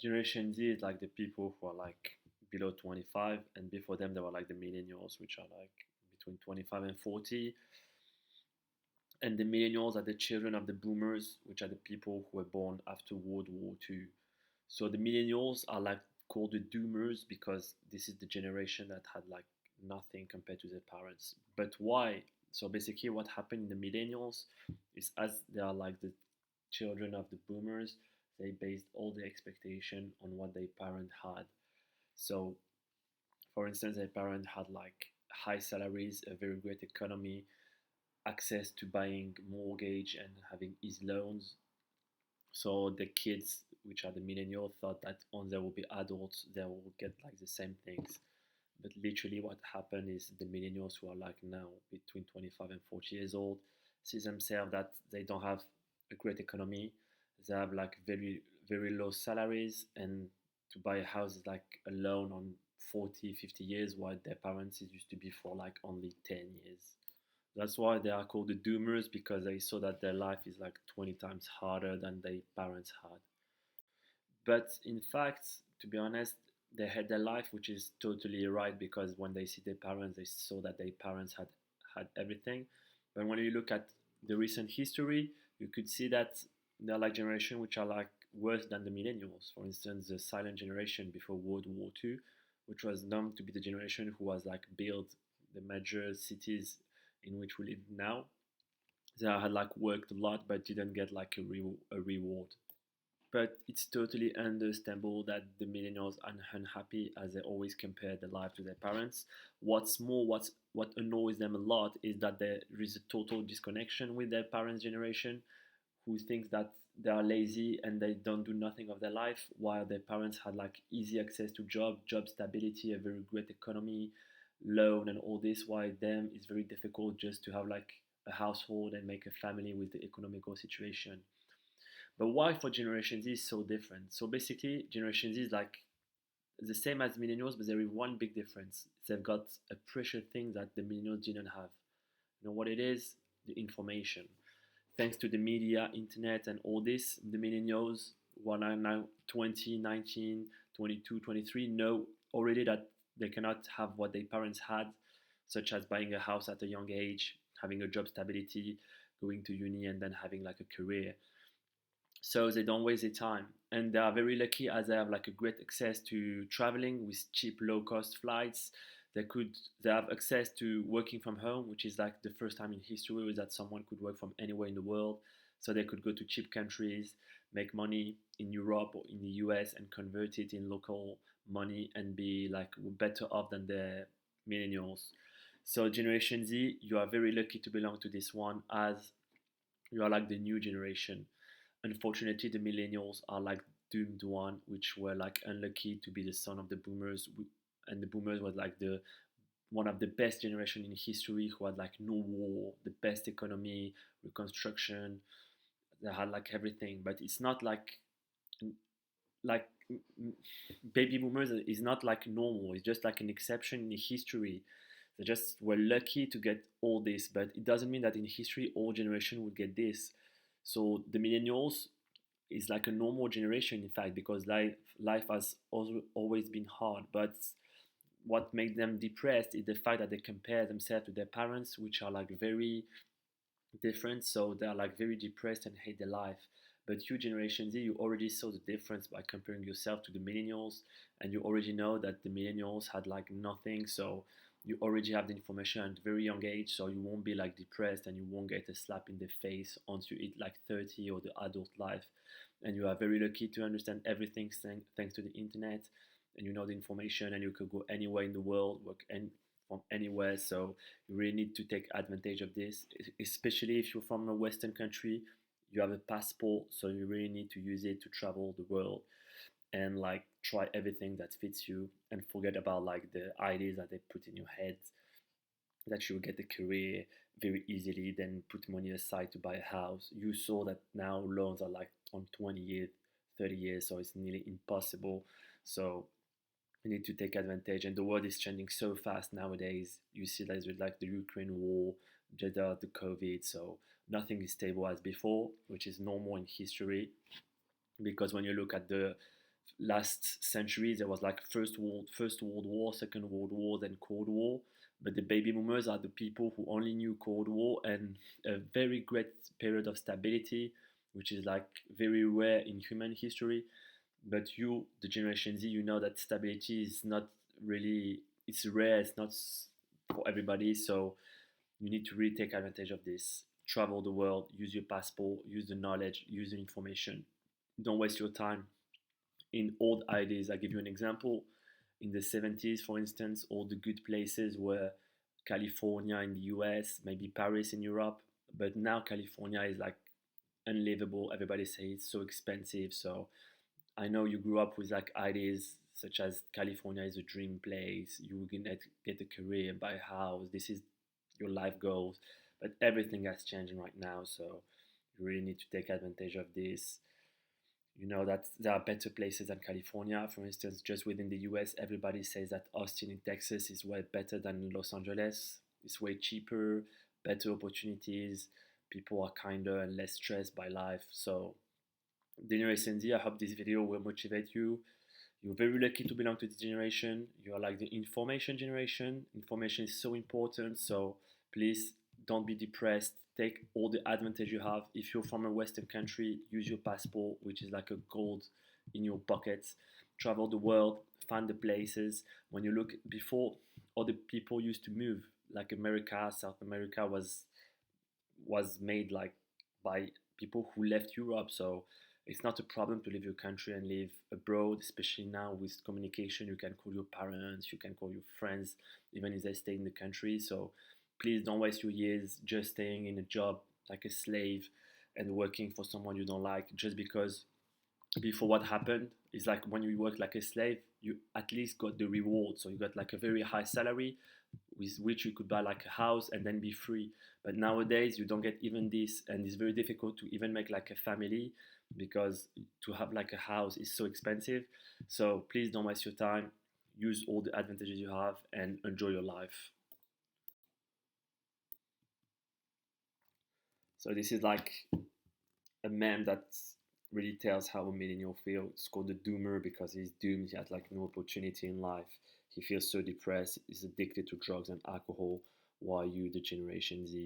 Generation Z is like the people who are like below 25, and before them, there were like the millennials, which are like between 25 and 40. And the millennials are the children of the boomers, which are the people who were born after World War II. So the millennials are like called the doomers because this is the generation that had like nothing compared to their parents. But why? So basically, what happened in the millennials is as they are like the children of the boomers, they based all the expectation on what their parent had. So, for instance, their parent had like high salaries, a very great economy, access to buying mortgage and having easy loans. So the kids, which are the millennials, thought that once they will be adults, they will get like the same things. But literally, what happened is the millennials who are like now between 25 and 40 years old see themselves that they don't have a great economy. They have like very low salaries, and to buy a house is like a loan on 40, 50 years, while their parents it used to be for like only 10 years. That's why they are called the doomers because they saw that their life is like 20 times harder than their parents had. But in fact, to be honest, they had their life, which is totally right because when they see their parents, they saw that their parents had everything. But when you look at the recent history, you could see that there are like generations which are like worse than the millennials. For instance, the silent generation before World War II, which was known to be the generation who was like built the major cities in which we live now. They had like worked a lot but didn't get like a reward. But it's totally understandable that the millennials are unhappy as they always compare their life to their parents. What's more, what annoys them a lot is that there is a total disconnection with their parents' generation, who thinks that they are lazy and they don't do nothing of their life, while their parents had like easy access to job stability, a very great economy, loan, and all this. While them it's very difficult just to have like a household and make a family with the economical situation. But why for Generation Z is so different? So basically, Generation Z is like the same as millennials, but there is one big difference. They've got a precious thing that the millennials didn't have. You know what it is? The information. Thanks to the media, internet, and all this, the millennials who are now 20, 19, 22, 23 know already that they cannot have what their parents had, such as buying a house at a young age, having a job stability, going to uni, and then having like a career. So they don't waste their time, and they are very lucky as they have like a great access to traveling with cheap low cost flights. They have access to working from home, which is like the first time in history that someone could work from anywhere in the world. So they could go to cheap countries, make money in Europe or in the US, and convert it in local money and be like better off than the millennials. So Generation Z, you are very lucky to belong to this one, as you are like the new generation. Unfortunately, the millennials are like doomed one, which were like unlucky to be the son of the boomers, and the boomers was like the one of the best generation in history who had like no war, the best economy, reconstruction. They had like everything, but it's not like baby boomers is not like normal. It's just like an exception in history. They just were lucky to get all this, but it doesn't mean that in history all generation would get this. So the millennials is like a normal generation, in fact, because life has also always been hard. But what makes them depressed is the fact that they compare themselves to their parents, which are like very different. So they are like very depressed and hate their life. But you, Generation Z, you already saw the difference by comparing yourself to the millennials, and you already know that the millennials had like nothing. So you already have the information at a very young age, so you won't be like depressed and you won't get a slap in the face once you hit like 30 or the adult life. And you are very lucky to understand everything thanks to the internet, and you know the information, and you could go anywhere in the world, from anywhere. So you really need to take advantage of this, especially if you're from a Western country. You have a passport, so you really need to use it to travel the world and like try everything that fits you and forget about like the ideas that they put in your head that you will get a career very easily, then put money aside to buy a house. You saw that now loans are like on 20 years, 30 years, so it's nearly impossible. So you need to take advantage, and the world is changing so fast nowadays. You see that with like the Ukraine war, the COVID, so nothing is stable as before, which is normal in history. Because when you look at the last century there was like first world war, second world war, then cold war. But the baby boomers are the people who only knew cold war and a very great period of stability, which is like very rare in human history. But you, the generation Z, you know that stability is not really, it's rare, it's not for everybody. So you need to really take advantage of this. Travel the world, use your passport, use the knowledge, use the information. Don't waste your time in old ideas. I give you an example. In the 70s, for instance, all the good places were California in the US, maybe Paris in Europe. But now California is like unlivable. Everybody says it's so expensive. So I know you grew up with like ideas such as California is a dream place. You can get a career, buy a house. This is your life goals. But everything is changing right now. So you really need to take advantage of this. You know that there are better places than California. For instance, just within the US, everybody says that Austin in Texas is way better than Los Angeles. It's way cheaper, better opportunities. People are kinder and less stressed by life. So, Generation Z, I hope this video will motivate you. You're very lucky to belong to this generation. You are like the information generation. Information is so important. So please don't be depressed. Take all the advantage you have. If you're from a Western country, use your passport, which is like a gold in your pockets. Travel the world, find the places. When you look before, other people used to move. Like America, South America was made like by people who left Europe. So it's not a problem to leave your country and live abroad, especially now with communication. You can call your parents, you can call your friends, even if they stay in the country. So please don't waste your years just staying in a job like a slave and working for someone you don't like just because before what happened is like when you work like a slave, you at least got the reward. So you got like a very high salary with which you could buy like a house and then be free. But nowadays you don't get even this, and it's very difficult to even make like a family because to have like a house is so expensive. So please don't waste your time. Use all the advantages you have and enjoy your life. So this is like a meme that really tells how a millennial feels. It's called the doomer because he's doomed. He has like no opportunity in life. He feels so depressed. He's addicted to drugs and alcohol. While you, the Generation Z,